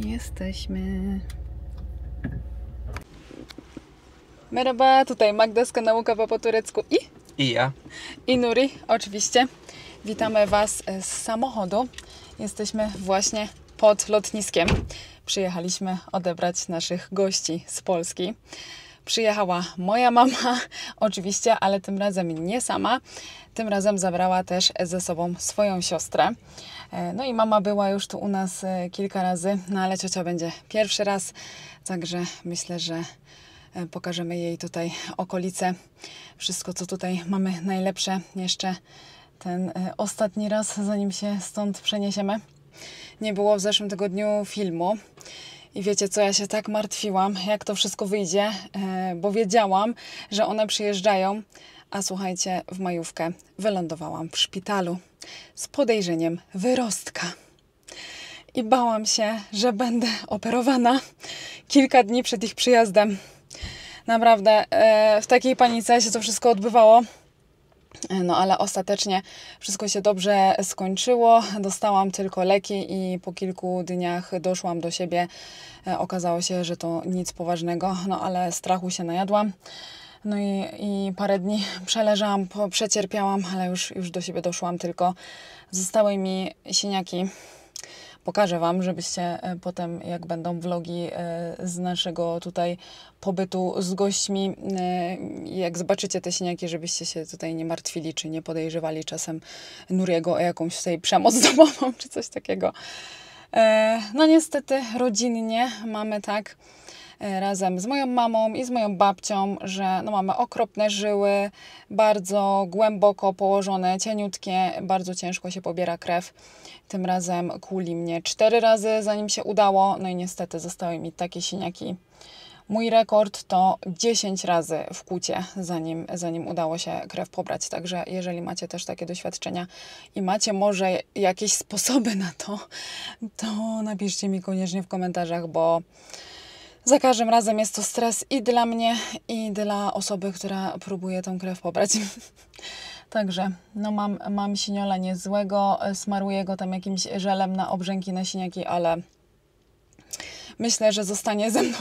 Jesteśmy. Merhaba, tutaj Magda z kanału Kawa po turecku I ja. I Nuri, oczywiście. Witamy Was z samochodu. Jesteśmy właśnie pod lotniskiem. Przyjechaliśmy odebrać naszych gości z Polski. Przyjechała moja mama, oczywiście, ale tym razem nie sama. Tym razem zabrała też ze sobą swoją siostrę. No i mama była już tu u nas kilka razy, no ale ciocia będzie pierwszy raz, także myślę, że pokażemy jej tutaj okolice. Wszystko, co tutaj mamy najlepsze, jeszcze ten ostatni raz, zanim się stąd przeniesiemy. Nie było w zeszłym tygodniu filmu. I wiecie co, ja się tak martwiłam, jak to wszystko wyjdzie, bo wiedziałam, że one przyjeżdżają, a słuchajcie, w majówkę wylądowałam w szpitalu z podejrzeniem wyrostka. I bałam się, że będę operowana kilka dni przed ich przyjazdem. Naprawdę w takiej panice się to wszystko odbywało. No ale ostatecznie wszystko się dobrze skończyło. Dostałam tylko leki i po kilku dniach doszłam do siebie. Okazało się, że to nic poważnego, no ale strachu się najadłam. No i parę dni przeleżałam, przecierpiałam, ale już do siebie doszłam, tylko zostały mi siniaki. Pokażę Wam, żebyście potem, jak będą vlogi z naszego tutaj pobytu z gośćmi, jak zobaczycie te siniaki, żebyście się tutaj nie martwili, czy nie podejrzewali czasem Nuriego o jakąś tutaj przemoc domową, czy coś takiego. No niestety rodzinnie mamy tak, razem z moją mamą i z moją babcią, że no mamy okropne żyły, bardzo głęboko położone, cieniutkie, bardzo ciężko się pobiera krew. Tym razem kuli mnie 4 razy, zanim się udało, no i niestety zostały mi takie siniaki. Mój rekord to 10 razy w kucie, zanim udało się krew pobrać. Także jeżeli macie też takie doświadczenia i macie może jakieś sposoby na to napiszcie mi koniecznie w komentarzach, bo za każdym razem jest to stres i dla mnie, i dla osoby, która próbuje tą krew pobrać. Także no mam siniola niezłego, smaruję go tam jakimś żelem na obrzęki, na siniaki, ale myślę, że zostanie ze mną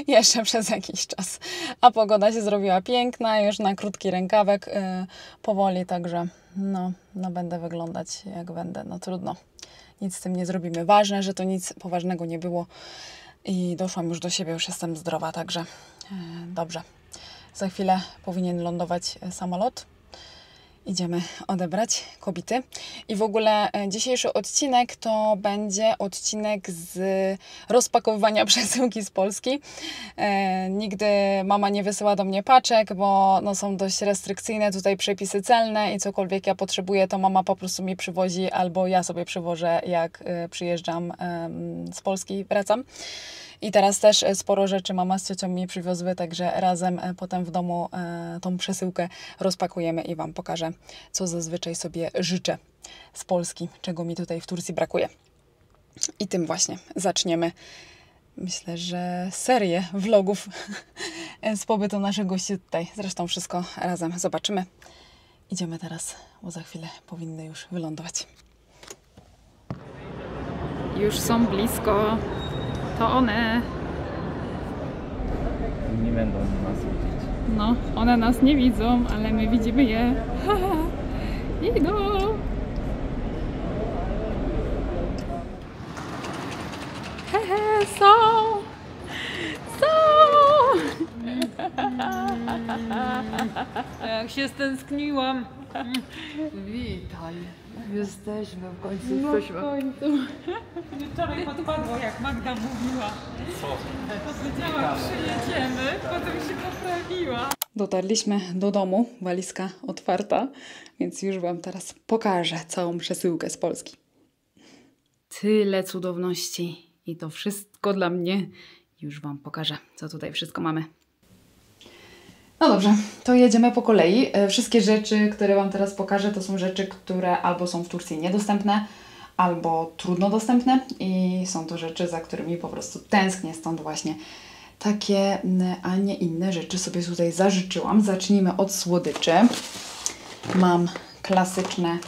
jeszcze przez jakiś czas. A pogoda się zrobiła piękna, już na krótki rękawek powoli, także no będę wyglądać jak będę, no trudno. Nic z tym nie zrobimy. Ważne, że to nic poważnego nie było. I doszłam już do siebie, już jestem zdrowa, także dobrze. Za chwilę powinien lądować samolot. Idziemy odebrać kobiety. I w ogóle dzisiejszy odcinek to będzie odcinek z rozpakowywania przesyłki z Polski. Nigdy mama nie wysyła do mnie paczek, bo no, są dość restrykcyjne tutaj przepisy celne i cokolwiek ja potrzebuję, to mama po prostu mi przywozi albo ja sobie przywożę, jak przyjeżdżam z Polski, wracam. I teraz też sporo rzeczy mama z ciocią mi przywiozły, także razem potem w domu tą przesyłkę rozpakujemy i Wam pokażę, co zazwyczaj sobie życzę z Polski, czego mi tutaj w Turcji brakuje. I tym właśnie zaczniemy, myślę, że serię vlogów z pobytu naszych gości tutaj. Zresztą wszystko razem zobaczymy. Idziemy teraz, bo za chwilę powinny już wylądować. Już są blisko. To one. Nie będą nas widzieć. No, one nas nie widzą, ale my widzimy je. Haha, idą. Hehe, są. Jak się stęskniłam. Witaj. Jesteśmy w końcu. No w końcu. Wczoraj podpadło, jak Magda mówiła. Co? Powiedziała, przyjedziemy, potem się poprawiła. Dotarliśmy do domu, walizka otwarta, więc już Wam teraz pokażę całą przesyłkę z Polski. Tyle cudowności i to wszystko dla mnie. Już Wam pokażę, co tutaj wszystko mamy. No dobrze, to jedziemy po kolei. Wszystkie rzeczy, które Wam teraz pokażę, to są rzeczy, które albo są w Turcji niedostępne, albo trudno dostępne i są to rzeczy, za którymi po prostu tęsknię, stąd właśnie takie, a nie inne rzeczy sobie tutaj zażyczyłam. Zacznijmy od słodyczy. Mam klasyczne,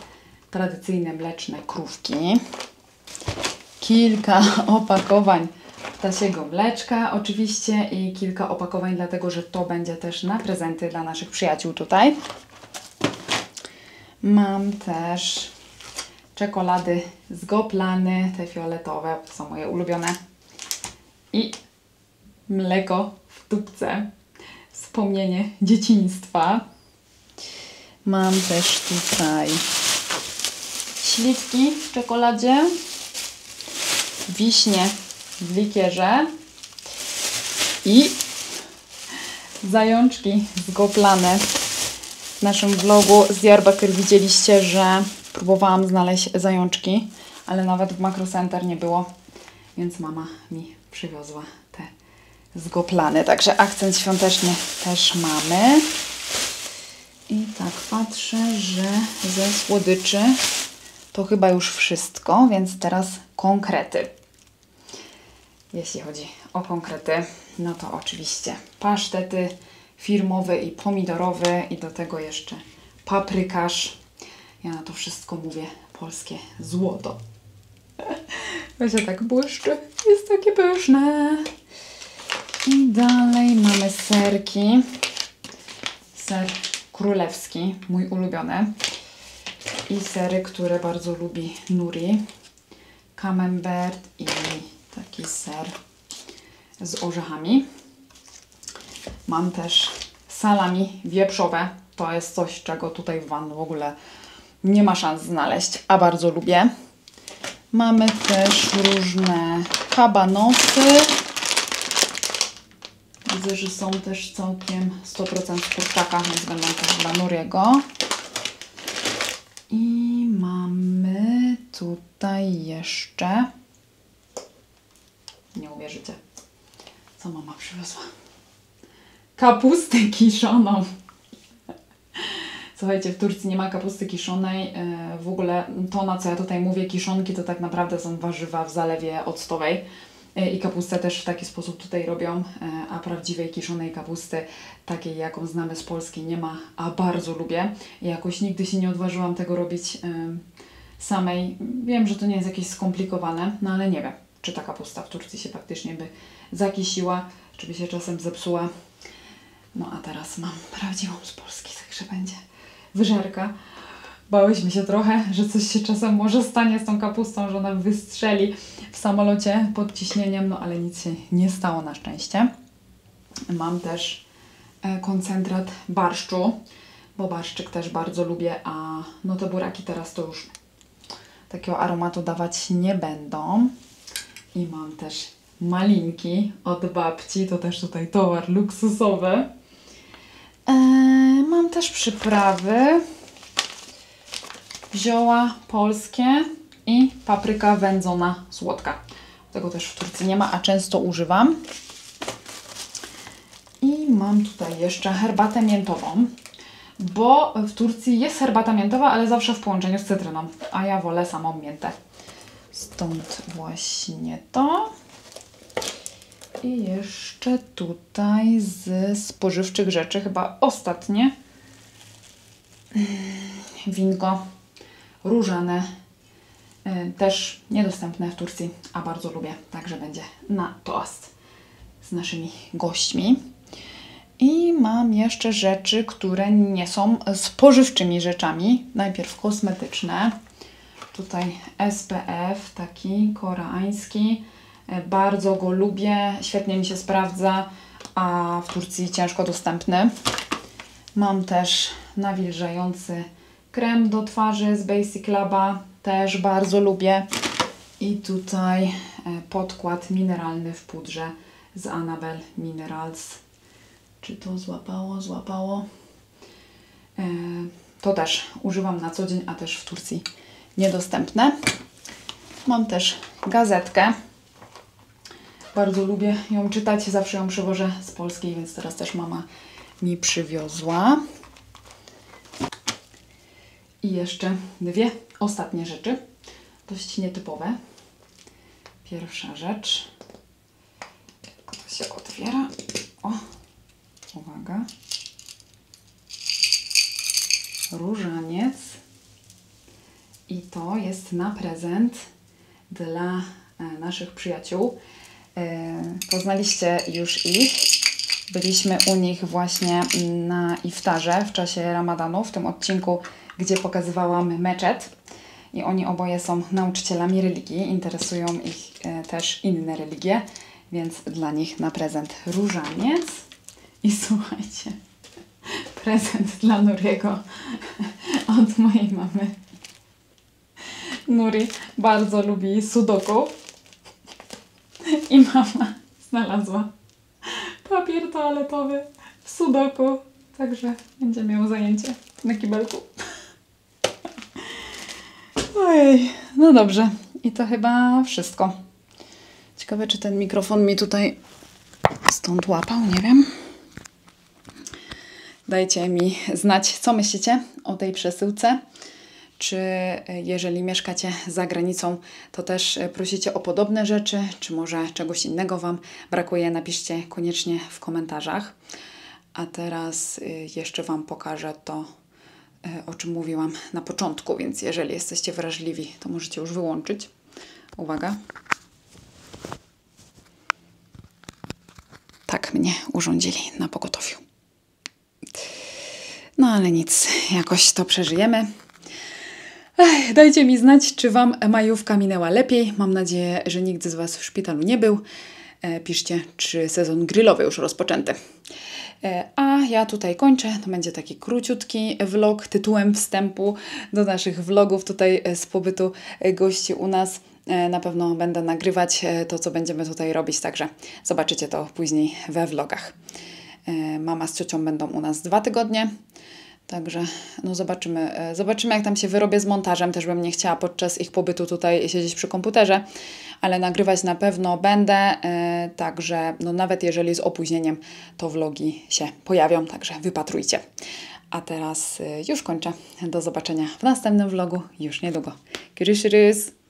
tradycyjne mleczne krówki. kilka opakowań ptasiego mleczka oczywiście i kilka opakowań, dlatego że to będzie też na prezenty dla naszych przyjaciół tutaj. Mam też czekolady z Goplany, te fioletowe, to są moje ulubione. I mleko w tubce, wspomnienie dzieciństwa. Mam też tutaj śliwki w czekoladzie, wiśnie w likierze i zajączki z Goplany. W naszym vlogu z Diyarbakır widzieliście, że próbowałam znaleźć zajączki, ale nawet w Makro Center nie było, więc mama mi przywiozła te z Goplany. Także akcent świąteczny też mamy. I tak patrzę, że ze słodyczy to chyba już wszystko, więc teraz konkrety. Jeśli chodzi o konkrety, no to oczywiście pasztety firmowy i pomidorowy i do tego jeszcze paprykarz. Ja na to wszystko mówię polskie złoto. To się tak błyszczy, jest takie pyszne. I dalej mamy serki. Ser królewski, mój ulubiony. I sery, które bardzo lubi Nuri. Camembert i taki ser z orzechami. Mam też salami wieprzowe. To jest coś, czego tutaj w Van w ogóle nie ma szans znaleźć, a bardzo lubię. Mamy też różne kabanosy. Widzę, że są też całkiem 100% z kurczaka, więc będą też dla Nuriego. I mamy tutaj jeszcze... Nie uwierzycie, co mama przywiozła. Kapustę kiszoną. Słuchajcie, w Turcji nie ma kapusty kiszonej. W ogóle to, na co ja tutaj mówię, kiszonki, to tak naprawdę są warzywa w zalewie octowej. I kapustę też w taki sposób tutaj robią, a prawdziwej kiszonej kapusty, takiej jaką znamy z Polski, nie ma, a bardzo lubię. I jakoś nigdy się nie odważyłam tego robić samej. Wiem, że to nie jest jakieś skomplikowane, no ale nie wiem, czy ta kapusta w Turcji się faktycznie by zakisiła, czy by się czasem zepsuła. No a teraz mam prawdziwą z Polski, także będzie wyżerka. Bałyśmy się trochę, że coś się czasem może stanie z tą kapustą, że ona wystrzeli w samolocie pod ciśnieniem, no ale nic się nie stało na szczęście. Mam też koncentrat barszczu, bo barszczyk też bardzo lubię, a no te buraki teraz to już takiego aromatu dawać nie będą. I mam też malinki od babci, to też tutaj towar luksusowy. Mam też przyprawy, zioła polskie i papryka wędzona słodka. Tego też w Turcji nie ma, a często używam. I mam tutaj jeszcze herbatę miętową, bo w Turcji jest herbata miętowa, ale zawsze w połączeniu z cytryną, a ja wolę samą miętę. Stąd właśnie to. I jeszcze tutaj z spożywczych rzeczy, chyba ostatnie, winko różane, też niedostępne w Turcji, a bardzo lubię, także będzie na toast z naszymi gośćmi. I mam jeszcze rzeczy, które nie są spożywczymi rzeczami. Najpierw kosmetyczne. Tutaj SPF, taki koreański. Bardzo go lubię, świetnie mi się sprawdza, a w Turcji ciężko dostępny. Mam też nawilżający krem do twarzy z Basic Laba, też bardzo lubię. I tutaj podkład mineralny w pudrze z Annabelle Minerals. Czy to złapało? Złapało. To też używam na co dzień, a też w Turcji niedostępne. Mam też gazetkę. Bardzo lubię ją czytać, zawsze ją przywożę z Polski, więc teraz też mama mi przywiozła. I jeszcze dwie ostatnie rzeczy, dość nietypowe. Pierwsza rzecz, to się otwiera. O, uwaga. Różaniec. I to jest na prezent dla naszych przyjaciół. Poznaliście już ich. Byliśmy u nich właśnie na iftarze w czasie Ramadanu, w tym odcinku, gdzie pokazywałam meczet. I oni oboje są nauczycielami religii, interesują ich też inne religie, więc dla nich na prezent różaniec. I słuchajcie, prezent dla Nuriego od mojej mamy. Nuri bardzo lubi sudoku i mama znalazła papier toaletowy w sudoku, także będzie miał zajęcie na kibelku. Ojej, no dobrze. I to chyba wszystko. Ciekawe, czy ten mikrofon mi tutaj stąd łapał, nie wiem. Dajcie mi znać, co myślicie o tej przesyłce. Czy jeżeli mieszkacie za granicą, to też prosicie o podobne rzeczy, czy może czegoś innego Wam brakuje, napiszcie koniecznie w komentarzach. A teraz jeszcze Wam pokażę to, o czym mówiłam na początku, więc jeżeli jesteście wrażliwi, to możecie już wyłączyć. Uwaga. Tak mnie urządzili na pogotowiu. No ale nic, jakoś to przeżyjemy. Dajcie mi znać, czy Wam majówka minęła lepiej. Mam nadzieję, że nikt z Was w szpitalu nie był. Piszcie, czy sezon grillowy już rozpoczęty. A ja tutaj kończę. To będzie taki króciutki vlog tytułem wstępu do naszych vlogów tutaj z pobytu gości u nas. Na pewno będę nagrywać to, co będziemy tutaj robić, także zobaczycie to później we vlogach. Mama z ciocią będą u nas 2 tygodnie. Także no zobaczymy, jak tam się wyrobię z montażem. Też bym nie chciała podczas ich pobytu tutaj siedzieć przy komputerze, ale nagrywać na pewno będę. Także no nawet jeżeli z opóźnieniem, to vlogi się pojawią, także wypatrujcie. A teraz już kończę. Do zobaczenia w następnym vlogu już niedługo. Görüşürüz!